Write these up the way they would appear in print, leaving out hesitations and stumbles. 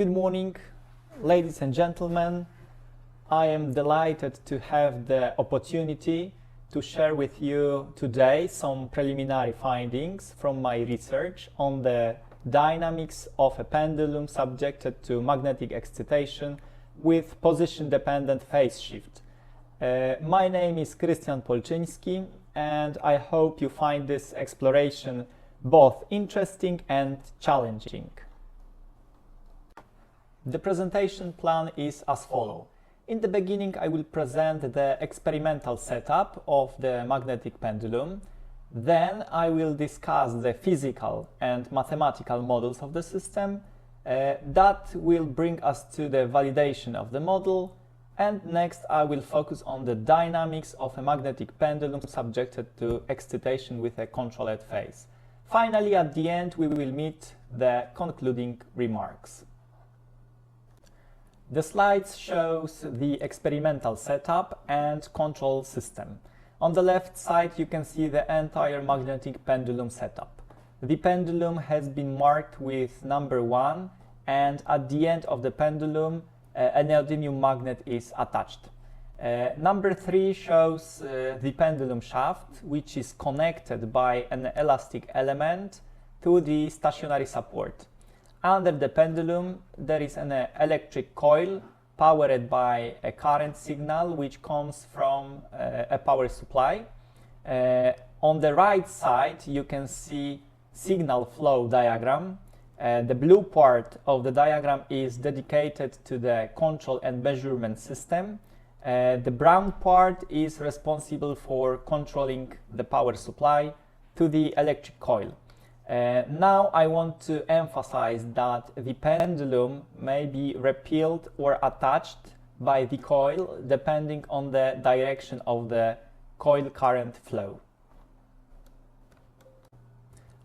Good morning, ladies and gentlemen. I am delighted to have the opportunity to share with you today some preliminary findings from my research on the dynamics of a pendulum subjected to magnetic excitation with position-dependent phase shift. My name is Krystian Polczynski, and I hope you find this exploration both interesting and challenging. The presentation plan is as follows. In the beginning, I will present the experimental setup of the magnetic pendulum. Then I will discuss the physical and mathematical models of the system. That will bring us to the validation of the model. And next, I will focus on the dynamics of a magnetic pendulum subjected to excitation with a controlled phase. Finally, at the end, we will meet the concluding remarks. The slides shows the experimental setup and control system. On the left side, you can see the entire magnetic pendulum setup. The pendulum has been marked with number 1, and at the end of the pendulum, a neodymium magnet is attached. Number 3 shows the pendulum shaft, which is connected by an elastic element to the stationary support. Under the pendulum, there is an electric coil powered by a current signal which comes from a power supply. On the right side, you can see signal flow diagram. The blue part of the diagram is dedicated to the control and measurement system. The brown part is responsible for controlling the power supply to the electric coil. Now I want to emphasize that the pendulum may be repelled or attached by the coil depending on the direction of the coil current flow.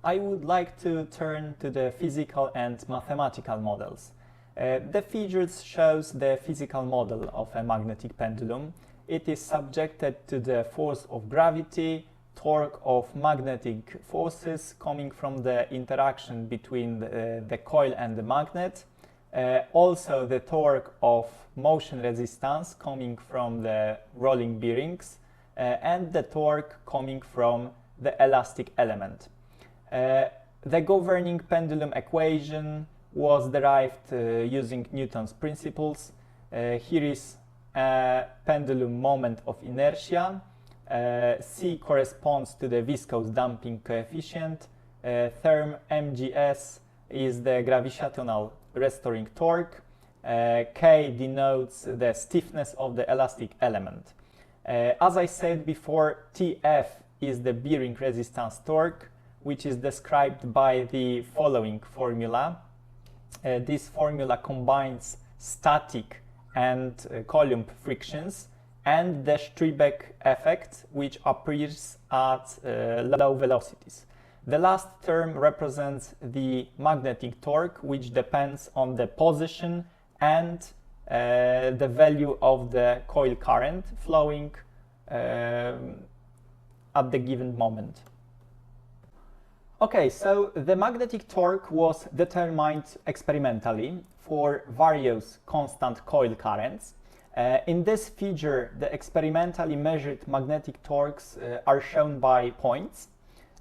I would like to turn to the physical and mathematical models. The figures shows the physical model of a magnetic pendulum. It is subjected to the force of gravity, torque of magnetic forces coming from the interaction between the coil and the magnet, also the torque of motion resistance coming from the rolling bearings, and the torque coming from the elastic element. The governing pendulum equation was derived using Newton's principles. Here is a pendulum moment of inertia. C corresponds to the viscous damping coefficient. Term mgs is the gravitational restoring torque. K denotes the stiffness of the elastic element. As I said before, Tf is the bearing resistance torque, which is described by the following formula. This formula combines static and Coulomb frictions and the Strebech effect, which appears at low velocities. The last term represents the magnetic torque, which depends on the position and the value of the coil current flowing at the given moment. Okay, so the magnetic torque was determined experimentally for various constant coil currents. In this figure, the experimentally measured magnetic torques are shown by points.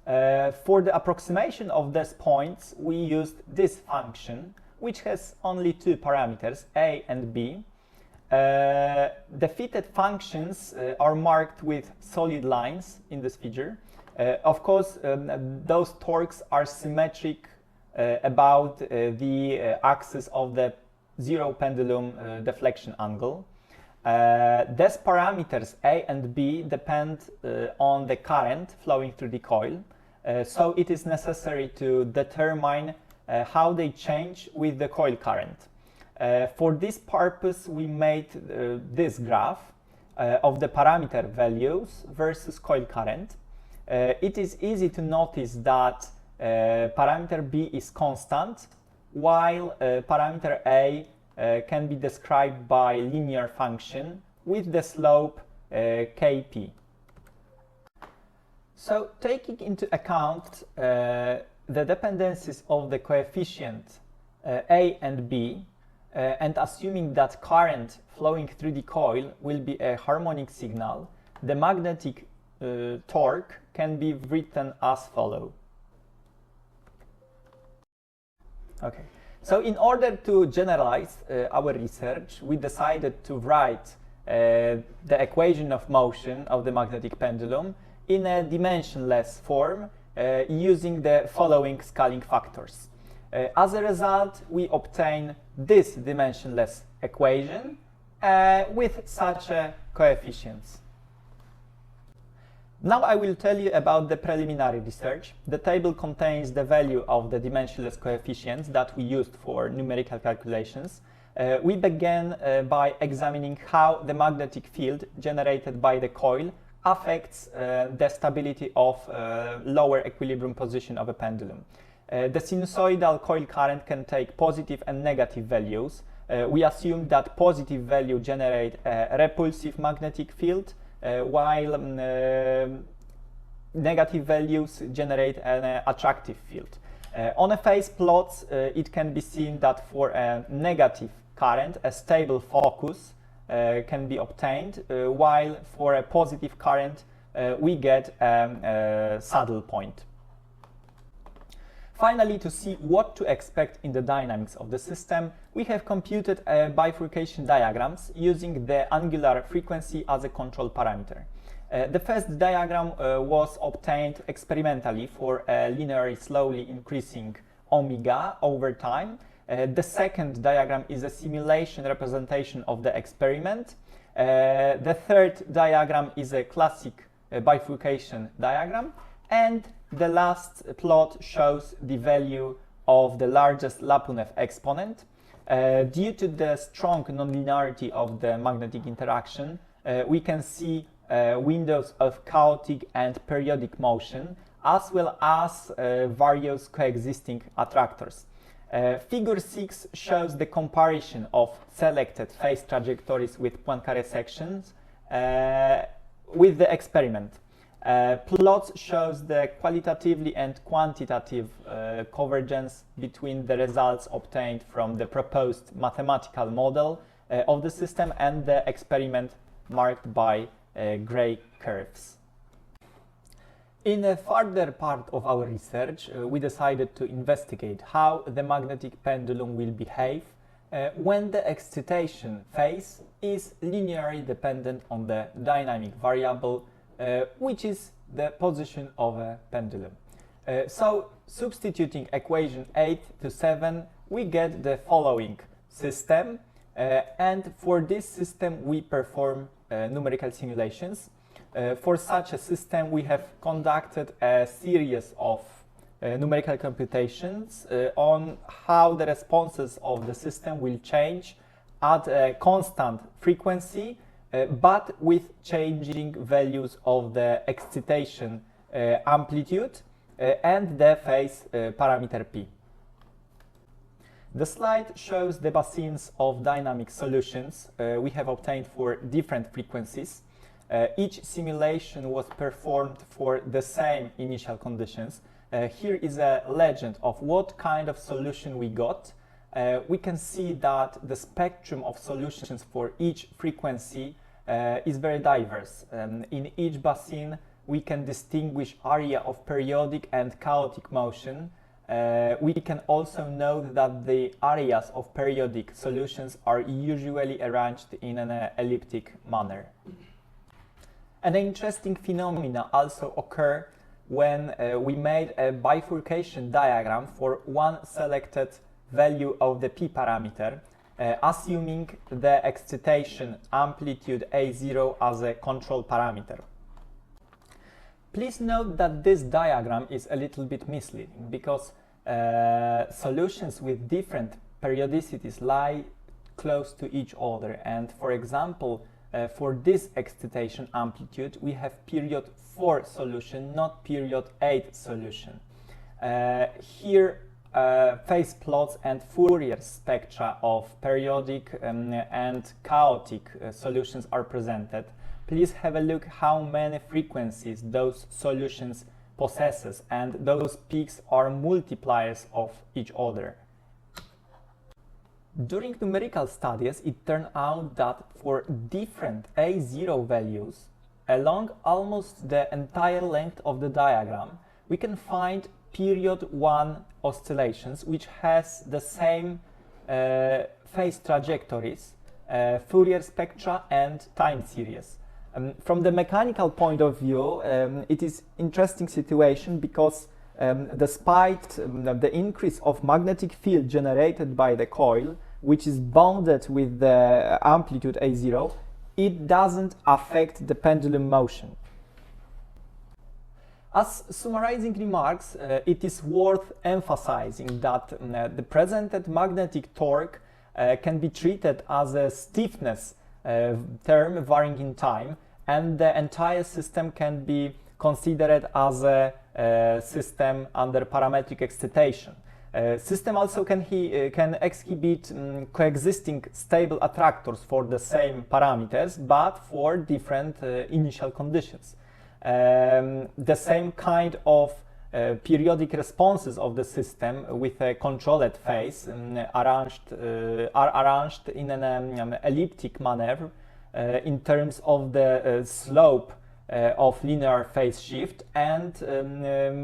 For the approximation of these points, we used this function, which has only 2 parameters, a and b. The fitted functions are marked with solid lines in this figure. Of course, those torques are symmetric about the axis of the zero pendulum deflection angle. These parameters A and B depend on the current flowing through the coil, so it is necessary to determine how they change with the coil current. For this purpose, we made this graph of the parameter values versus coil current. It is easy to notice that parameter B is constant, while parameter A can be described by linear function with the slope kp. So, taking into account the dependencies of the coefficient A and B, and assuming that current flowing through the coil will be a harmonic signal, the magnetic torque can be written as follows. Okay, so in order to generalize our research, we decided to write the equation of motion of the magnetic pendulum in a dimensionless form using the following scaling factors. As a result, we obtain this dimensionless equation with such coefficients. Now I will tell you about the preliminary research. The table contains the value of the dimensionless coefficients that we used for numerical calculations. We began by examining how the magnetic field generated by the coil affects the stability of lower equilibrium position of a pendulum. The sinusoidal coil current can take positive and negative values. We assume that positive value generate a repulsive magnetic field, while negative values generate an attractive field. On a phase plot, it can be seen that for a negative current, a stable focus can be obtained, while for a positive current, we get a saddle point. Finally, to see what to expect in the dynamics of the system, we have computed bifurcation diagrams using the angular frequency as a control parameter. The first diagram was obtained experimentally for a linearly slowly increasing omega over time. The second diagram is a simulation representation of the experiment. The third diagram is a classic bifurcation diagram, and the last plot shows the value of the largest Lyapunov exponent. Due to the strong nonlinearity of the magnetic interaction, we can see windows of chaotic and periodic motion, as well as various coexisting attractors. Figure 6 shows the comparison of selected phase trajectories with Poincaré sections with the experiment. Plots shows the qualitatively and quantitative convergence between the results obtained from the proposed mathematical model of the system and the experiment marked by gray curves. In a further part of our research, we decided to investigate how the magnetic pendulum will behave when the excitation phase is linearly dependent on the dynamic variable, which is the position of a pendulum. So, substituting equation 8 to 7, we get the following system, and for this system we perform numerical simulations. For such a system, we have conducted a series of numerical computations on how the responses of the system will change at a constant frequency, but with changing values of the excitation amplitude and the phase parameter P. The slide shows the basins of dynamic solutions we have obtained for different frequencies. Each simulation was performed for the same initial conditions. Here is a legend of what kind of solution we got. We can see that the spectrum of solutions for each frequency is very diverse. In each basin, we can distinguish area of periodic and chaotic motion. We can also note that the areas of periodic solutions are usually arranged in an elliptic manner. An interesting phenomena also occur when we made a bifurcation diagram for one selected value of the P parameter, assuming the excitation amplitude A0 as a control parameter. Please note that this diagram is a little bit misleading because solutions with different periodicities lie close to each other, and for example, for this excitation amplitude, we have period 4 solution, not period 8 solution. Here, phase plots and Fourier spectra of periodic and chaotic solutions are presented. Please have a look how many frequencies those solutions possesses, and those peaks are multipliers of each other. During numerical studies, it turned out that for different A0 values along almost the entire length of the diagram, we can find period 1 oscillations which has the same phase trajectories, Fourier spectra and time series. From the mechanical point of view, it is interesting situation because despite the increase of magnetic field generated by the coil, which is bounded with the amplitude A0, it doesn't affect the pendulum motion. As summarizing remarks, it is worth emphasizing that the presented magnetic torque can be treated as a stiffness term varying in time, and the entire system can be considered as a system under parametric excitation. System also can exhibit coexisting stable attractors for the same parameters, but for different initial conditions. The same kind of periodic responses of the system with a controlled phase are arranged in an elliptic manner in terms of the slope of linear phase shift and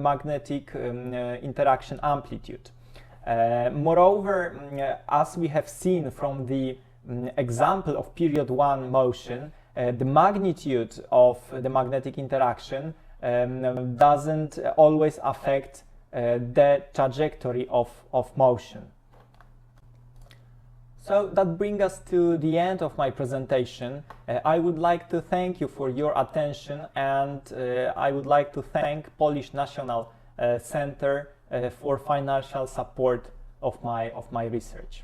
magnetic interaction amplitude. Moreover, as we have seen from the example of period 1 motion, the magnitude of the magnetic interaction doesn't always affect the trajectory of motion. So that brings us to the end of my presentation. I would like to thank you for your attention, and I would like to thank Polish National Center for financial support of my research.